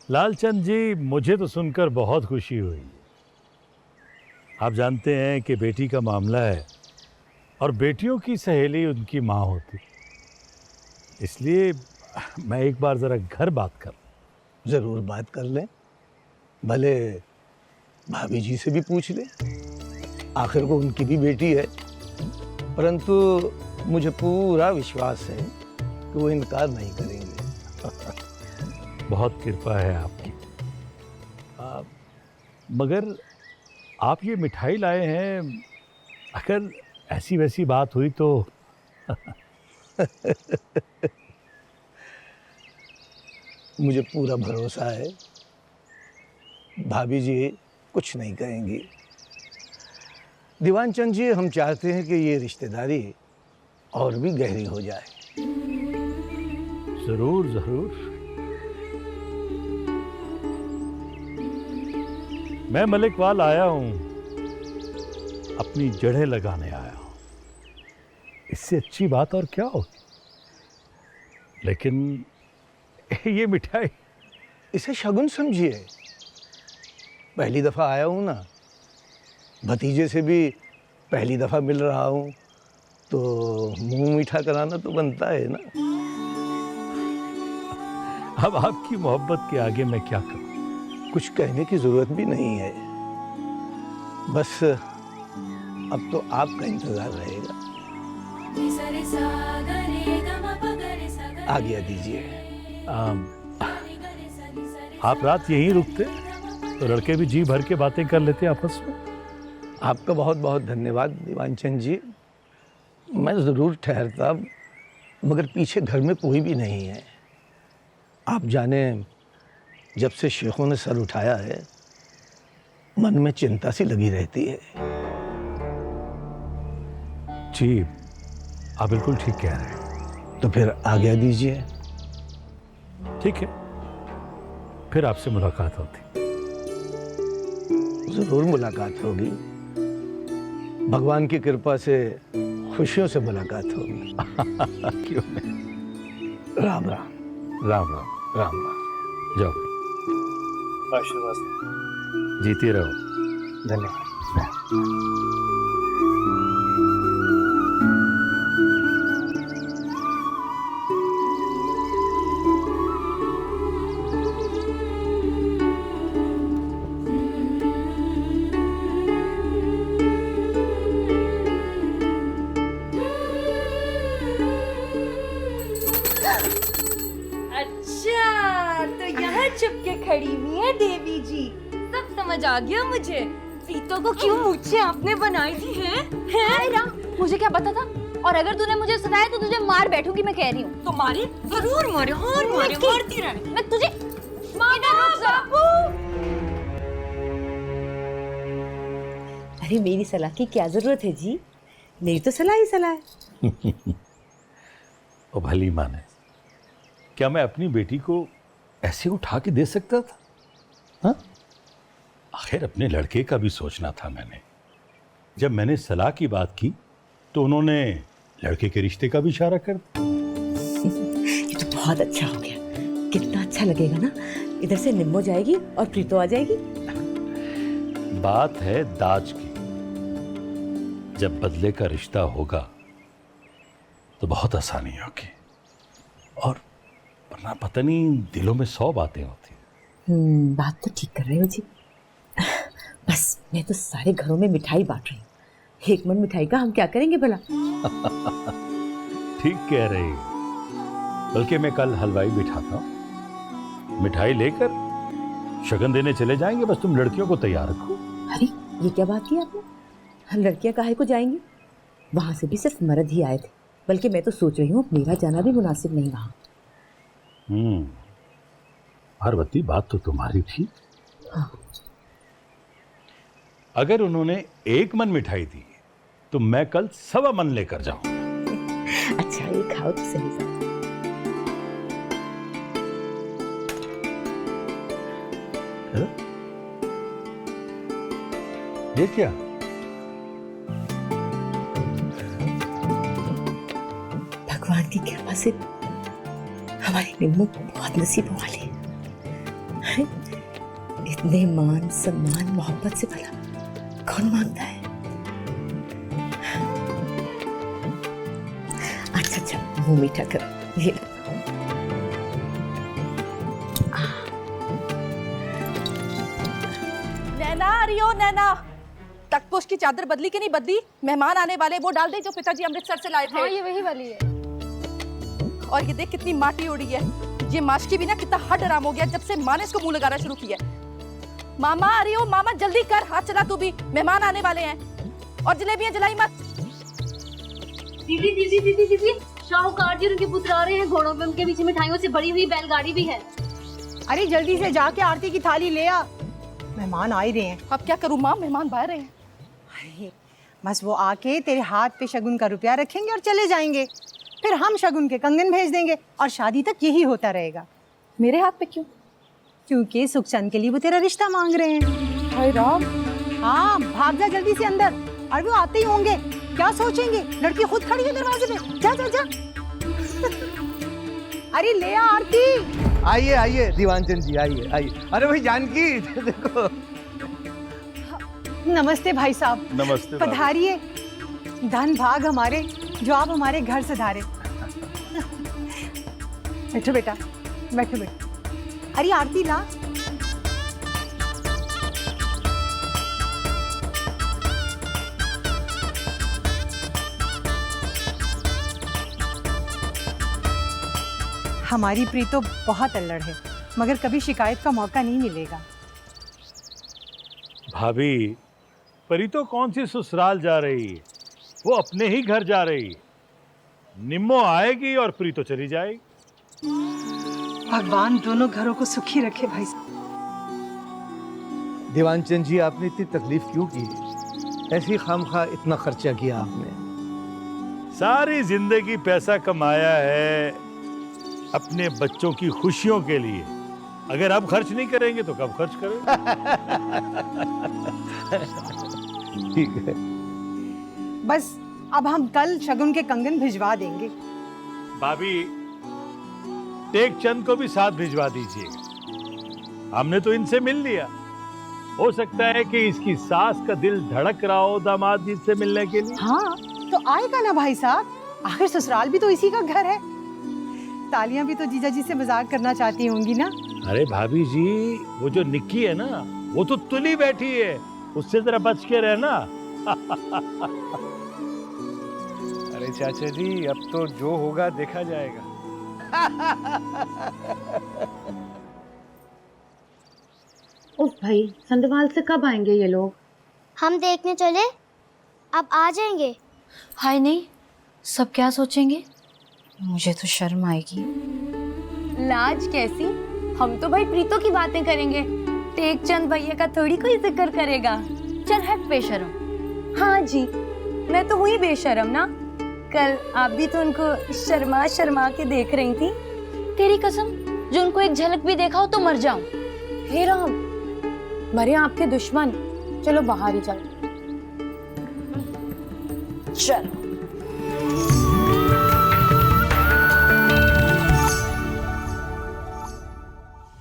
लालचंद जी, मुझे तो सुनकर बहुत खुशी हुई। आप जानते हैं कि बेटी का मामला है और बेटियों की सहेली उनकी माँ होती, इसलिए मैं एक बार जरा घर बात कर। जरूर बात कर लें, भले भाभी जी से भी पूछ लें, आखिर को उनकी भी बेटी है। परंतु मुझे पूरा विश्वास है कि वो इनकार नहीं करेंगे। बहुत कृपा है आपकी। मगर आप ये मिठाई लाए हैं, अगर ऐसी वैसी बात हुई तो मुझे पूरा भरोसा है भाभी जी कुछ नहीं कहेंगी। दीवान चंद जी, हम चाहते हैं कि ये रिश्तेदारी और भी गहरी हो जाए। जरूर जरूर। मैं मलिकवाल आया हूं, अपनी जड़ें लगाने आया हूं। इससे अच्छी बात और क्या होगी। लेकिन ये मिठाई, इसे शगुन समझिए। पहली दफा आया हूं ना, भतीजे से भी पहली दफा मिल रहा हूं, तो मुंह मीठा कराना तो बनता है ना। अब आपकी मोहब्बत के आगे मैं क्या करूं। कुछ कहने की जरूरत भी नहीं है, बस अब तो आपका इंतजार रहेगा। आज्ञा दीजिए। आप रात यहीं रुकते तो लड़के भी जी भर के बातें कर लेते आपस में। आपका बहुत बहुत धन्यवाद दीवान चंद जी। मैं ज़रूर ठहरता, मगर पीछे घर में कोई भी नहीं है। आप जाने, जब से शेखों ने सर उठाया है, मन में चिंता सी लगी रहती है। जी, आप बिल्कुल ठीक कह रहे हैं। तो फिर आज्ञा दीजिए। ठीक है, फिर आपसे मुलाकात होती। ज़रूर मुलाकात होगी। भगवान की कृपा से खुशियों से मुलाकात होगी। क्यों नहीं। राम राम। राम राम। राम राम। जाओ, आशीर्वाद। जीती रहो। धन्यवाद। चुपके खड़ी हुई है देवी जी। सब समझ आ गया मुझे। प्रीतो को क्यों मुझसे आपने बनाई थी है? राम, मुझे क्या पता था। और अगर तूने मुझे सुनाया तो तुझे मार बैठूंगी, मैं कह रही हूँ। तो मारे, जरूर मारे, और मारे, मारती रहने। मैं तुझे बाबू। अरे मेरी सलाह की क्या जरूरत है जी, मेरी तो सलाह ही सलाह है। ओ भली माने, क्या मैं अपनी बेटी को ऐसे उठा के दे सकता था? हाँ? आखिर अपने लड़के का भी सोचना था मैंने। जब मैंने सलाह की बात की तो उन्होंने लड़के के रिश्ते का भी इशारा कर दिया। ये तो बहुत अच्छा हो गया। कितना अच्छा लगेगा ना, इधर से निम्मो जाएगी और प्रीतो आ जाएगी। बात है दाज की। जब बदले का रिश्ता होगा तो बहुत आसानी होगी, और वरना पता नहीं दिलों में 100 बातें होती हैं। बात तो ठीक कर रहे हो जी। बस मैं तो सारे घरों में मिठाई बांट रही हूँ। एक मन मिठाई का हम क्या करेंगे भला। ठीक कह रही। बल्कि मैं कल हलवाई बिठाता हूँ, मिठाई लेकर शगन देने चले जाएंगे। बस तुम लड़कियों को तैयार रखो। अरे ये क्या बात की आपने? हम लड़कियां काहे को जाएंगी? वहां से भी सिर्फ मर्द ही आए थे। बल्कि मैं तो सोच रही हूँ मेरा जाना भी मुनासिब नहीं वहां। पार्वती, बात तो तुम्हारी थी। हाँ। अगर उन्होंने 1 मन मिठाई दी तो मैं कल 1.25 मन लेकर जाऊं। अच्छा, ये खाओ तो सही से। ये क्या? भगवान की कृपा से हमारी निम्मो बहुत नसीब वाली है। इतने मान सम्मान मोहब्बत से भला कौन मांगता है? अच्छा अच्छा, मुंह मीठा करो, ये लो। नैना आ रही हो नैना? तख्तपोश की चादर बदली कि नहीं बदली? मेहमान आने वाले, वो डाल दे जो पिताजी अमृतसर से लाए थे। हाँ, ये वही वाली है। और ये देख कितनी माटी उड़ी है। ये माशकी भी ना कितना हट आराम हो गया जब से माँ ने इसको मुंह लगाना शुरू किया। मामा आ रही हो? मामा जल्दी कर, हाथ चला तू भी, मेहमान आने वाले हैं। और जलेबियां जलाई मत। दीदी दीदी दीदी दीदी, शाहूकार जी और उनके पुत्र आ रहे हैं घोड़ों पे, उनके पीछे मिठाइयों से भरी हुई बैलगाड़ी भी है। अरे जल्दी से जाके आरती की थाली ले आ, मेहमान आ ही रहे हैं। अब क्या करूँ माँ, मेहमान बाहर रहे हैं। अरे बस वो आके तेरे हाथ पे शगुन का रुपया रखेंगे और चले जाएंगे। फिर हम शगुन के कंगन भेज देंगे और शादी तक यही होता रहेगा। मेरे हाथ पे क्यों? क्योंकि सुखचंद के लिए वो तेरा रिश्ता मांग रहे हैं। हाय राम। हाँ, भाग जा जल्दी से अंदर, और वो आते ही होंगे। क्या सोचेंगे, लड़की खुद खड़ी है दरवाजे पे। जा जा जा। अरे ले आ आरती। आइए आइए दीवानचंद जी, आइए आइए। अरे भाई जानकी, देखो। नमस्ते भाई साहब। नमस्ते भाभी। पधारिए। धन भाग हमारे जो आप हमारे घर से धारे। बैठो बेटा, बैठो बेटा। अरे आरती ला। हमारी प्रीतो बहुत अल्लड़ है, मगर कभी शिकायत का मौका नहीं मिलेगा। भाभी, परी तो कौन सी ससुराल जा रही है, वो अपने ही घर जा रही है। निम्मो आएगी और प्री तो चली जाएगी। भगवान दोनों घरों को सुखी रखे भाई साहब। दीवानचंद जी, आपने इतनी तकलीफ क्यों की? ऐसी खामखा इतना खर्चा किया आपने। सारी जिंदगी पैसा कमाया है अपने बच्चों की खुशियों के लिए। अगर अब खर्च नहीं करेंगे तो कब खर्च करेंगे? ठीक है। बस अब हम कल शगुन के कंगन भिजवा देंगे। भाभी, टेक चंद को भी साथ भिजवा दीजिएगा। हमने तो इनसे मिल लिया। हो सकता है कि इसकी सास का दिल धड़क रहा हो दामाद जी से मिलने के लिए। हाँ, तो आएगा ना भाई साहब, आखिर ससुराल भी तो इसी का घर है। तालियां भी तो जीजा जी से मजाक करना चाहती होंगी ना। अरे भाभी जी, वो जो निक्की है ना, वो तो तुली बैठी है, उससे जरा बच के रहना। अरे चाचा जी, अब तो जो होगा देखा जाएगा। उफ भाई, संधवाल से कब आएंगे ये लोग? हम देखने चले, अब आ जाएंगे। हाय नहीं, सब क्या सोचेंगे? मुझे तो शर्म आएगी। लाज कैसी? हम तो भाई प्रीतो की बातें करेंगे, टेकचंद भैया का थोड़ी कोई जिक्र करेगा। चल हट बेशरम। हाँ जी, मैं तो हुई बेशरम ना। कल आप भी तो उनको शर्मा शर्मा के देख रही थी। तेरी कसम, जो उनको एक झलक भी देखा हो तो मर जाऊं। हे राम, मरे आपके दुश्मन। चलो बाहर ही चलो। चलो।